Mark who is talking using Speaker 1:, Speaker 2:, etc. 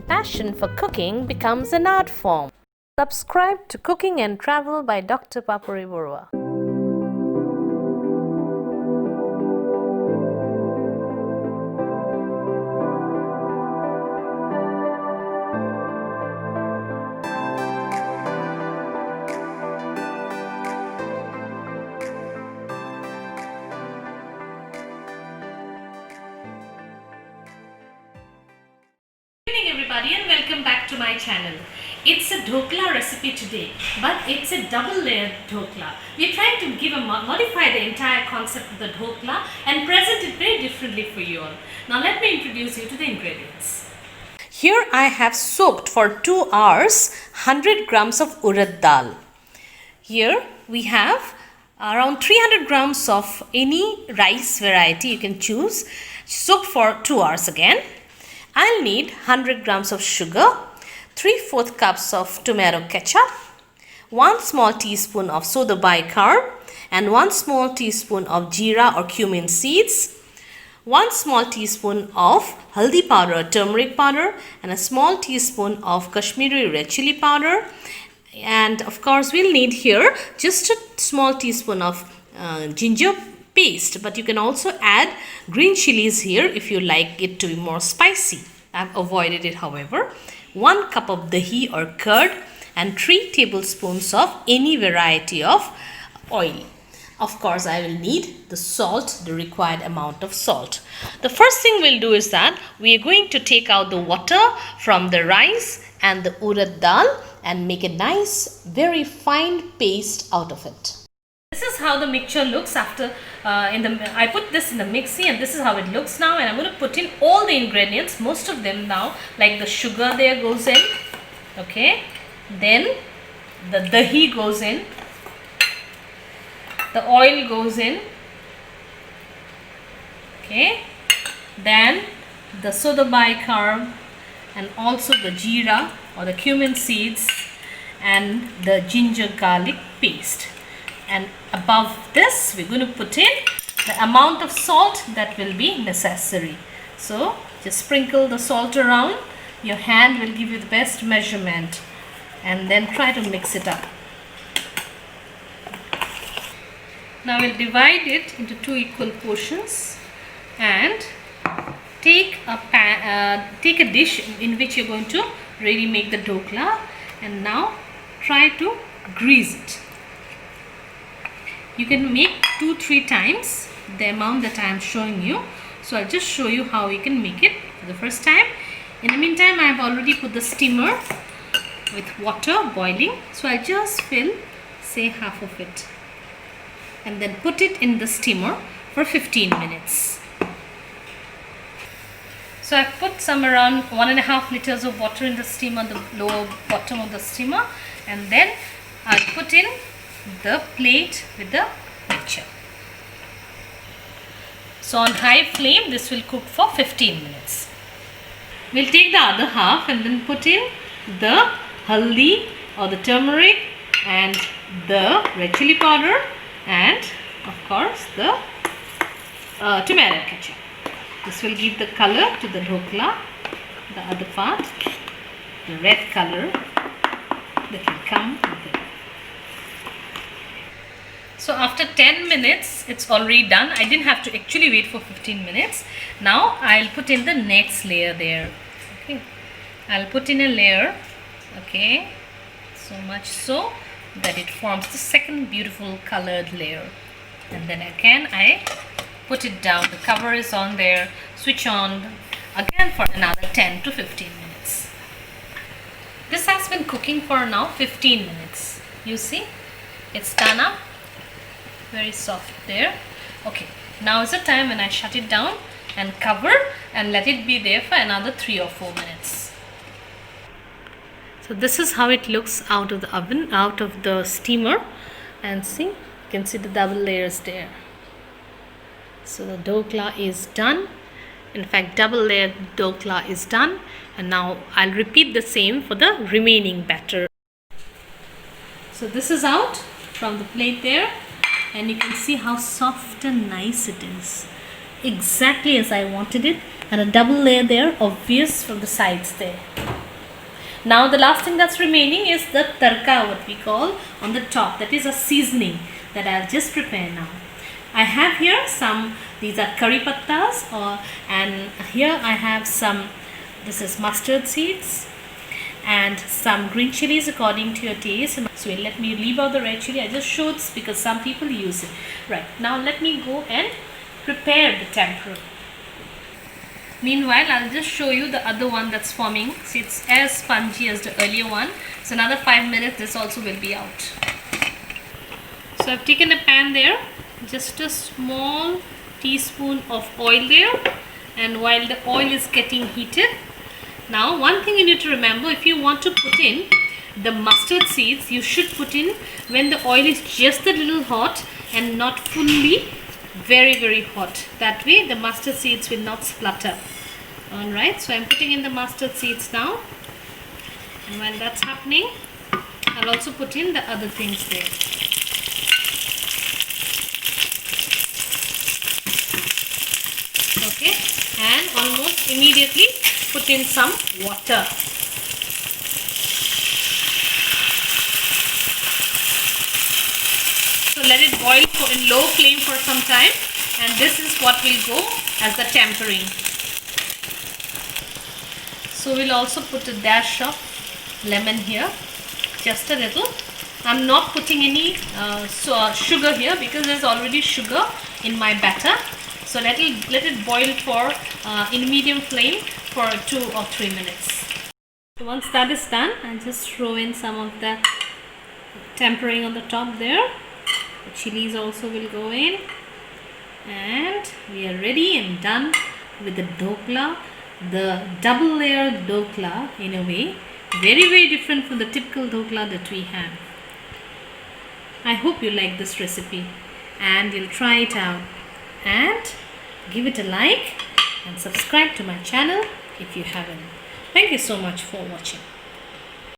Speaker 1: passion for cooking becomes an art form. Subscribe to Cooking and Travel by Dr. Papuri Barua.
Speaker 2: Good evening everybody and welcome back to my channel. It's a dhokla recipe today, but it's a double layered dhokla. We're trying to modify the entire concept of the dhokla and present it very differently for you all. Now let me introduce you to the ingredients.
Speaker 1: Here I have soaked for 2 hours 100 grams of urad dal. Here we have around 300 grams of any rice variety you can choose, soaked for 2 hours again. I'll need 100 grams of sugar, 3/4 cups of tomato ketchup, 1 small teaspoon of soda bicarb and 1 small teaspoon of jeera or cumin seeds, 1 small teaspoon of haldi powder, turmeric powder, and a small teaspoon of Kashmiri red chili powder. And of course we'll need here just a small teaspoon of ginger paste, but you can also add green chilies here if you like it to be more spicy. I've avoided it however. 1 cup of dahi or curd and 3 tablespoons of any variety of oil. Of course I will need the salt, the required amount of salt. The first thing we'll do is that we are going to take out the water from the rice and the urad dal and make a nice very fine paste out of it. This is how the mixture looks after I put this in the mixie, and this is how it looks now. And I'm going to put in all the ingredients, most of them now, like the sugar there goes in, okay, then the dahi goes in, the oil goes in, okay, then the soda bicarb and also the jeera or the cumin seeds and the ginger garlic paste. And above this we're going to put in the amount of salt that will be necessary. So just sprinkle the salt around. Your hand will give you the best measurement, and then try to mix it up. Now we'll divide it into 2 equal portions and take a dish in which you're going to really make the dhokla, and now try to grease it. You can make 2-3 times the amount that I am showing you. So I'll just show you how you can make it for the first time. In the meantime, I have already put the steamer with water boiling. So I'll just fill, say, half of it and then put it in the steamer for 15 minutes. So I've put some around 1.5 liters of water in the steamer, the lower bottom of the steamer, and then I'll put in the plate with the mixture. So on high flame this will cook for 15 minutes. We'll take the other half and then put in the haldi or the turmeric and the red chili powder and of course the tomato ketchup. This will give the color to the dhokla, the other part, the red color that will come with it. So after 10 minutes, it's already done. I didn't have to actually wait for 15 minutes. Now I'll put in the next layer there. Okay, I'll put in a layer. Okay, so much so that it forms the second beautiful colored layer. And then again I put it down. The cover is on there. Switch on again for another 10 to 15 minutes. This has been cooking for now 15 minutes. You see, it's done up. Very soft there. Okay, now is the time when I shut it down and cover and let it be there for another 3 or 4 minutes. So this is how it looks out of the oven, out of the steamer, and see, you can see the double layers there. So the dhokla is done. In fact, double layered dhokla is done, and now I'll repeat the same for the remaining batter. So this is out from the plate there. And you can see how soft and nice it is, exactly as I wanted it, and a double layer there, obvious from the sides there.
Speaker 2: Now the last thing that's remaining is the tarka, what we call, on the top. That is a seasoning that I'll just prepare now. I have here these are curry pattas, and here I have this is mustard seeds and some green chilies according to your taste. So let me leave out the red chili. I just showed this because some people use it. Right, now let me go and prepare the tempura. Meanwhile, I'll just show you the other one that's forming. See, it's as spongy as the earlier one. So another 5 minutes, this also will be out. So I've taken a pan there, just a small teaspoon of oil there, and while the oil is getting heated, now one thing you need to remember, if you want to put in the mustard seeds, you should put in when the oil is just a little hot and not fully very hot. That way the mustard seeds will not splutter. Alright, so I'm putting in the mustard seeds now, and while that's happening, I'll also put in the other things there. Okay, and almost immediately put in some water. So let it boil in low flame for some time, and this is what will go as the tempering. So we'll also put a dash of lemon here, just a little. I'm not putting any sugar here because there's already sugar in my batter. So let it boil for in medium flame for 2 or 3 minutes. So once that is done, I'll just throw in some of the tempering on the top there. The chilies also will go in, and we are ready and done with the dhokla, the double layered dhokla in a way, very different from the typical dhokla that we have. I hope you like this recipe and you'll try it out, and give it a like and subscribe to my channel if you haven't. Thank you so much for watching.